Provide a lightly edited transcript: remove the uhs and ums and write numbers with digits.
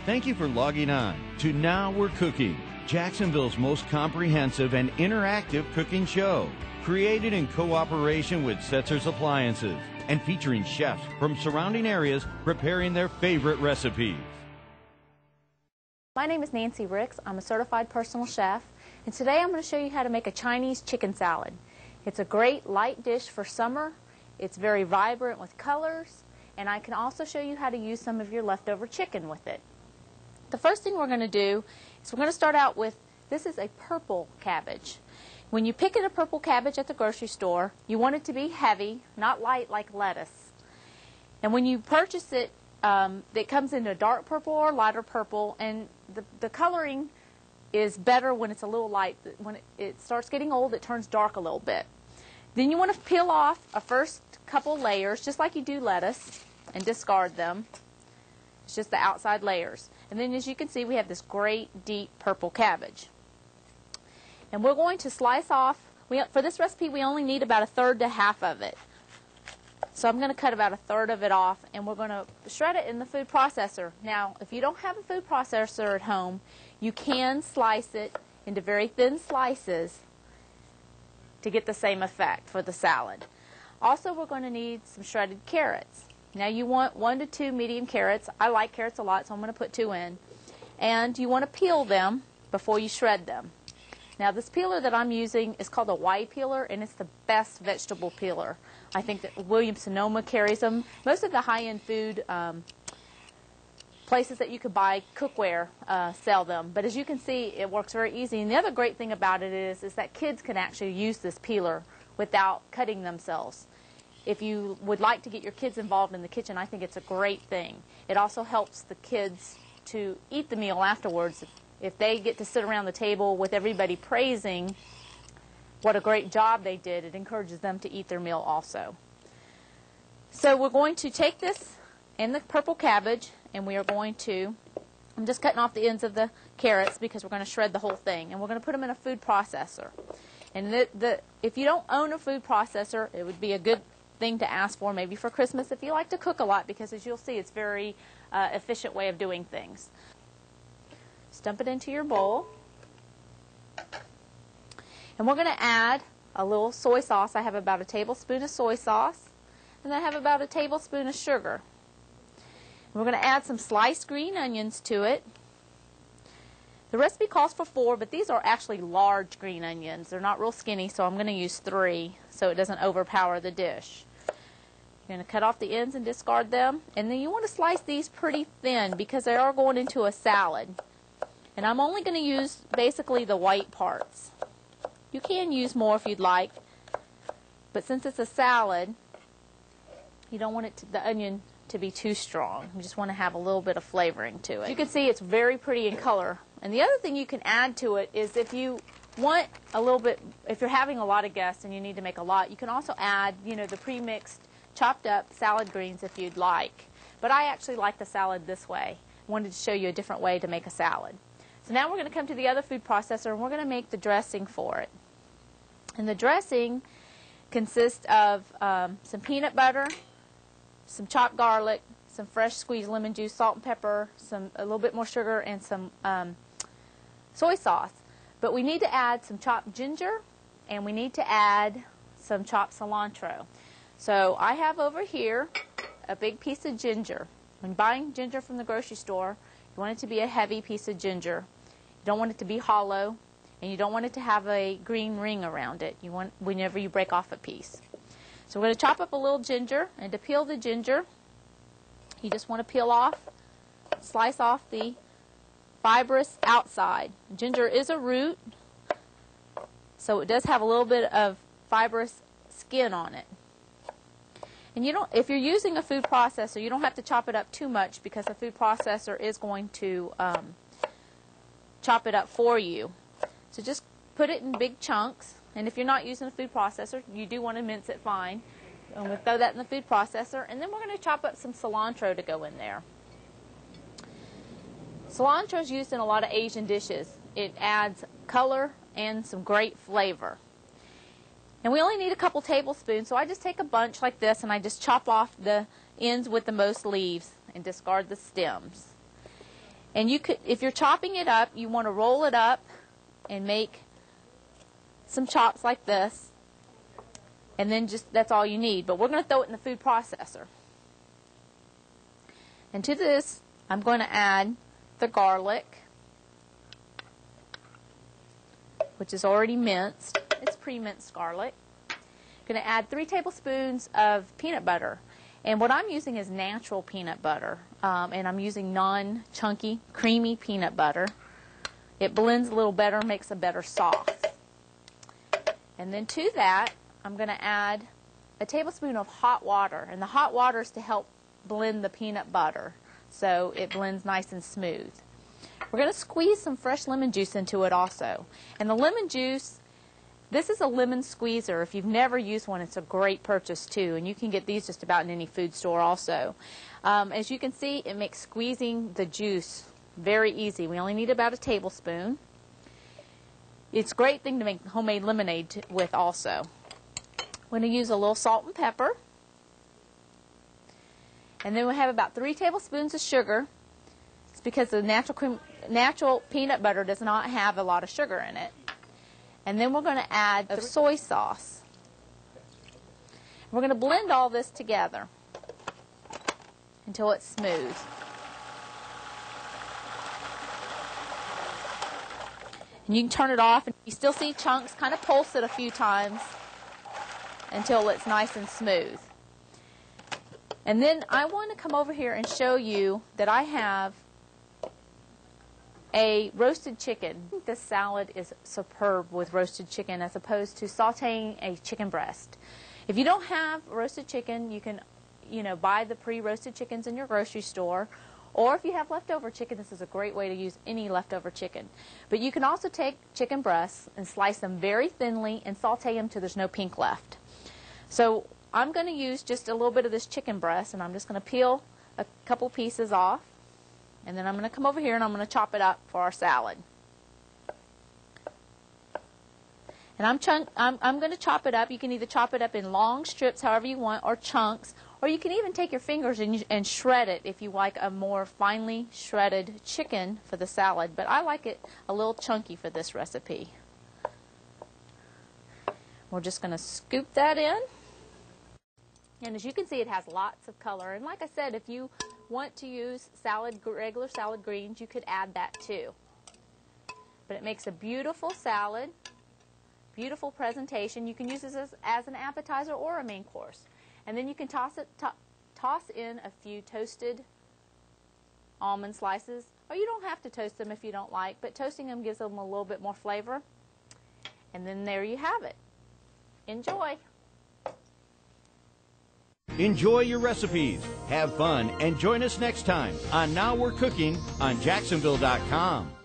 Thank you for logging on to Now We're Cooking, Jacksonville's most comprehensive and interactive cooking show. Created in cooperation with Setzer's Appliances and featuring chefs from surrounding areas preparing their favorite recipes. My name is Nancy Ricks. I'm a certified personal chef, and today I'm going to show you how to make a Chinese chicken salad. It's a great light dish for summer. It's very vibrant with colors, and I can also show you how to use some of your leftover chicken with it. The first thing we're going to do is we're going to start out with, this is a purple cabbage. When you pick a purple cabbage at the grocery store, you want it to be heavy, not light like lettuce. And when you purchase it, it comes in a dark purple or lighter purple, and the coloring is better when it's a little light. When it starts getting old, it turns dark a little bit. Then you want to peel off a first couple layers, just like you do lettuce, and discard them. It's just the outside layers. And then, as you can see, we have this great deep purple cabbage. And we're going to slice off, for this recipe we only need about 1/3 to half of it. So I'm going to cut about 1/3 of it off, and we're going to shred it in the food processor. Now, if you don't have a food processor at home, you can slice it into very thin slices to get the same effect for the salad. Also, we're going to need some shredded carrots. Now, you want 1 to 2 medium carrots. I like carrots a lot, so I'm going to put 2 in. And you want to peel them before you shred them. Now, this peeler that I'm using is called a Y peeler, and it's the best vegetable peeler. I think that Williams-Sonoma carries them. Most of the high-end food places that you could buy cookware sell them. But as you can see, it works very easy. And the other great thing about it is that kids can actually use this peeler without cutting themselves. If you would like to get your kids involved in the kitchen, I think it's a great thing. It also helps the kids to eat the meal afterwards. If they get to sit around the table with everybody praising what a great job they did, it encourages them to eat their meal also. So we're going to take this and the purple cabbage, and we are going to, I'm just cutting off the ends of the carrots because we're going to shred the whole thing, and we're going to put them in a food processor. And if you don't own a food processor, it would be a good thing to ask for, maybe for Christmas if you like to cook a lot, because as you'll see, it's a very efficient way of doing things. Dump it into your bowl. And we're going to add a little soy sauce. I have about 1 tablespoon of soy sauce, and I have about 1 tablespoon of sugar. And we're going to add some sliced green onions to it. The recipe calls for 4, but these are actually large green onions. They're not real skinny, so I'm going to use 3 so it doesn't overpower the dish. You're going to cut off the ends and discard them. And then you want to slice these pretty thin because they are going into a salad. And I'm only going to use basically the white parts. You can use more if you'd like, but since it's a salad, you don't want the onion to be too strong. You just want to have a little bit of flavoring to it. You can see it's very pretty in color. And the other thing you can add to it is if you want a little bit, if you're having a lot of guests and you need to make a lot, you can also add, the pre-mixed chopped up salad greens if you'd like. But I actually like the salad this way. I wanted to show you a different way to make a salad. So now we're going to come to the other food processor, and we're going to make the dressing for it. And the dressing consists of some peanut butter, some chopped garlic, some fresh squeezed lemon juice, salt and pepper, a little bit more sugar, and some soy sauce. But we need to add some chopped ginger, and we need to add some chopped cilantro. So I have over here a big piece of ginger. When buying ginger from the grocery store, you want it to be a heavy piece of ginger. You don't want it to be hollow, and you don't want it to have a green ring around it. You want whenever you break off a piece. So we're going to chop up a little ginger, and to peel the ginger, you just want to peel off, slice off the fibrous outside. Ginger is a root, so it does have a little bit of fibrous skin on it. And if you're using a food processor, you don't have to chop it up too much because the food processor is going to chop it up for you. So just put it in big chunks, and if you're not using a food processor, you do want to mince it fine. And we'll throw that in the food processor, and then we're going to chop up some cilantro to go in there. Cilantro is used in a lot of Asian dishes. It adds color and some great flavor. And we only need a couple tablespoons, so I just take a bunch like this and I just chop off the ends with the most leaves and discard the stems. And you could, if you're chopping it up, you want to roll it up and make some chops like this. And then just, that's all you need. But we're going to throw it in the food processor. And to this, I'm going to add the garlic, which is already minced. It's pre-minced garlic. I'm going to add 3 tablespoons of peanut butter. And what I'm using is natural peanut butter. And I'm using non-chunky, creamy peanut butter. It blends a little better, makes a better sauce. And then to that, I'm going to add a tablespoon of hot water. And the hot water is to help blend the peanut butter so it blends nice and smooth. We're going to squeeze some fresh lemon juice into it also. And the lemon juice, this is a lemon squeezer. If you've never used one, it's a great purchase too. And you can get these just about in any food store also. As you can see, it makes squeezing the juice very easy. We only need about a tablespoon. It's a great thing to make homemade lemonade with also. We're going to use a little salt and pepper. And then we have about 3 tablespoons of sugar. It's because the natural peanut butter does not have a lot of sugar in it. And then we're going to add the soy sauce. We're going to blend all this together until it's smooth. And you can turn it off, and you still see chunks. Kind of pulse it a few times until it's nice and smooth. And then I want to come over here and show you that I have a roasted chicken. This salad is superb with roasted chicken as opposed to sauteing a chicken breast. If you don't have roasted chicken, you can, buy the pre-roasted chickens in your grocery store. Or if you have leftover chicken, this is a great way to use any leftover chicken. But you can also take chicken breasts and slice them very thinly and saute them till there's no pink left. So I'm going to use just a little bit of this chicken breast, and I'm just going to peel a couple pieces off. And then I'm going to come over here and I'm going to chop it up for our salad. And I'm going to chop it up. You can either chop it up in long strips, however you want, or chunks. Or you can even take your fingers and shred it if you like a more finely shredded chicken for the salad. But I like it a little chunky for this recipe. We're just going to scoop that in. And as you can see, it has lots of color. And like I said, if you want to use regular salad greens, you could add that too. But it makes a beautiful salad, beautiful presentation. You can use this as an appetizer or a main course. And then you can toss in a few toasted almond slices. Or you don't have to toast them if you don't like, but toasting them gives them a little bit more flavor. And then there you have it. Enjoy. Enjoy your recipes, have fun, and join us next time on Now We're Cooking on Jacksonville.com.